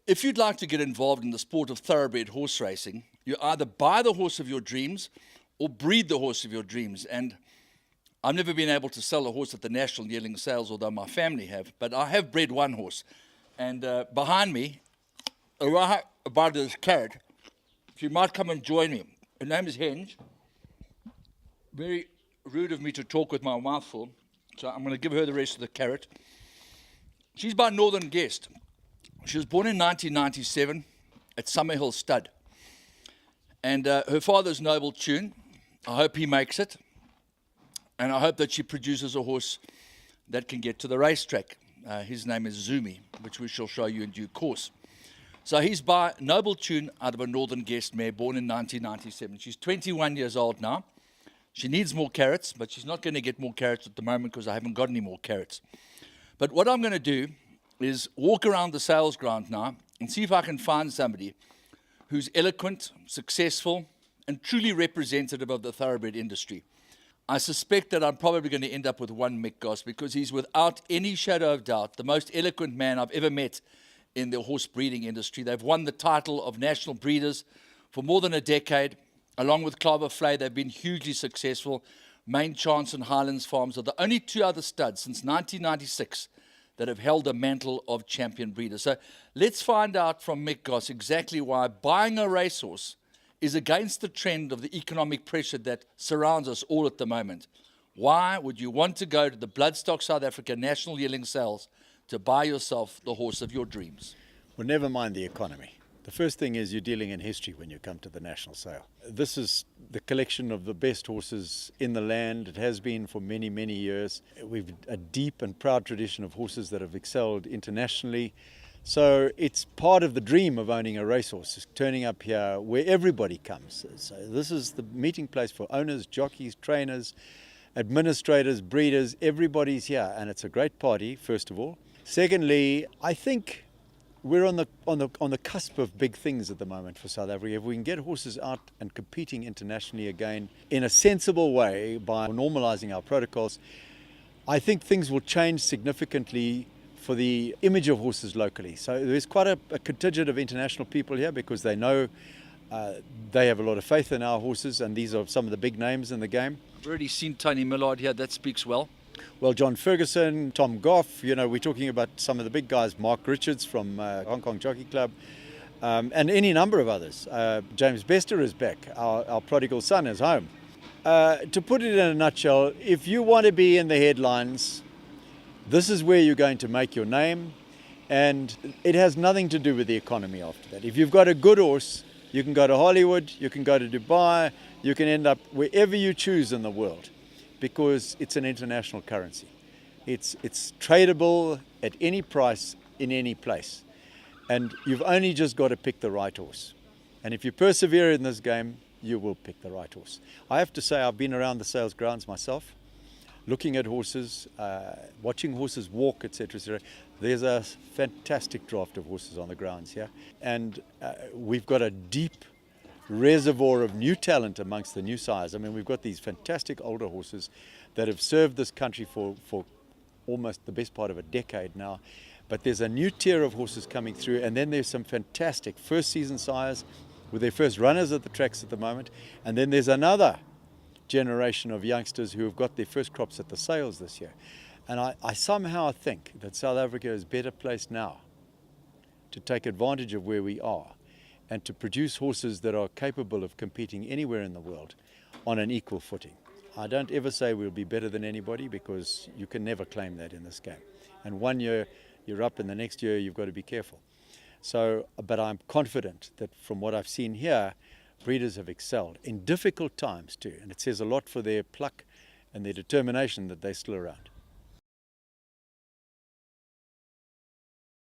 If you'd like to get involved in the sport of thoroughbred horse racing, you either buy the horse of your dreams or breed the horse of your dreams. And I've never been able to sell a horse at the National Yearling Sales, although my family have, but I have bred one horse. And behind me, right by this carrot, she might come and join me. Her name is Henge. Very rude of me to talk with my mouth full, so I'm going to give her the rest of the carrot. She's by Northern Guest. She was born in 1997 at Summerhill Stud. And her father's Noble Tune. I hope he makes it. And I hope that she produces a horse that can get to the racetrack. His name is Zumi, which we shall show you in due course. So he's by Noble Tune out of a Northern Guest mare, born in 1997. She's 21 years old now. She needs more carrots, but she's not going to get more carrots at the moment because I haven't got any more carrots. But what I'm going to do is walk around the sales ground now and see if I can find somebody who's eloquent, successful, and truly representative of the thoroughbred industry. I suspect that I'm probably going to end up with one Mick Goss because he's without any shadow of doubt the most eloquent man I've ever met in the horse breeding industry. They've won the title of national breeders for more than a decade. Along with Clover Flay, they've been hugely successful. Main Chance and Highlands Farms are the only two other studs since 1996 that have held a mantle of champion breeder. So let's find out from Mick Goss exactly why buying a racehorse is against the trend of the economic pressure that surrounds us all at the moment. Why would you want to go to the Bloodstock South Africa National Yearling Sales to buy yourself the horse of your dreams? Well, never mind the economy. The first thing is you're dealing in history when you come to the national sale. This is the collection of the best horses in the land. It has been for many, many years. We've a deep and proud tradition of horses that have excelled internationally. So it's part of the dream of owning a racehorse, is turning up here where everybody comes. So this is the meeting place for owners, jockeys, trainers, administrators, breeders. Everybody's here, and it's a great party, first of all. Secondly, I think we're on the cusp of big things at the moment for South Africa. If we can get horses out and competing internationally again in a sensible way by normalizing our protocols, I think things will change significantly for the image of horses locally. So there's quite a contingent of international people here because they know they have a lot of faith in our horses, and these are some of the big names in the game. I've already seen Tony Millard here. That speaks well. Well, John Ferguson, Tom Goff, we're talking about some of the big guys, Mark Richards from Hong Kong Jockey Club, and any number of others. James Bester is back. Our prodigal son is home. To put it in a nutshell, if you want to be in the headlines, this is where you're going to make your name, and it has nothing to do with the economy after that. If you've got a good horse, you can go to Hollywood, you can go to Dubai, you can end up wherever you choose in the world, because it's an international currency. It's tradable at any price in any place. And you've only just got to pick the right horse. And if you persevere in this game, you will pick the right horse. I have to say, I've been around the sales grounds myself, looking at horses, watching horses walk, etc., etc. There's a fantastic draft of horses on the grounds here. And we've got a deep reservoir of new talent amongst the new sires. I mean, we've got these fantastic older horses that have served this country for almost the best part of a decade now. But there's a new tier of horses coming through, and then there's some fantastic first season sires with their first runners at the tracks at the moment. And then there's another generation of youngsters who have got their first crops at the sales this year. And I somehow think that South Africa is better placed now to take advantage of where we are and to produce horses that are capable of competing anywhere in the world on an equal footing. I don't ever say we'll be better than anybody, because you can never claim that in this game. And one year you're up, and the next year you've got to be careful. So, but I'm confident that from what I've seen here, breeders have excelled in difficult times too. And it says a lot for their pluck and their determination that they're still around.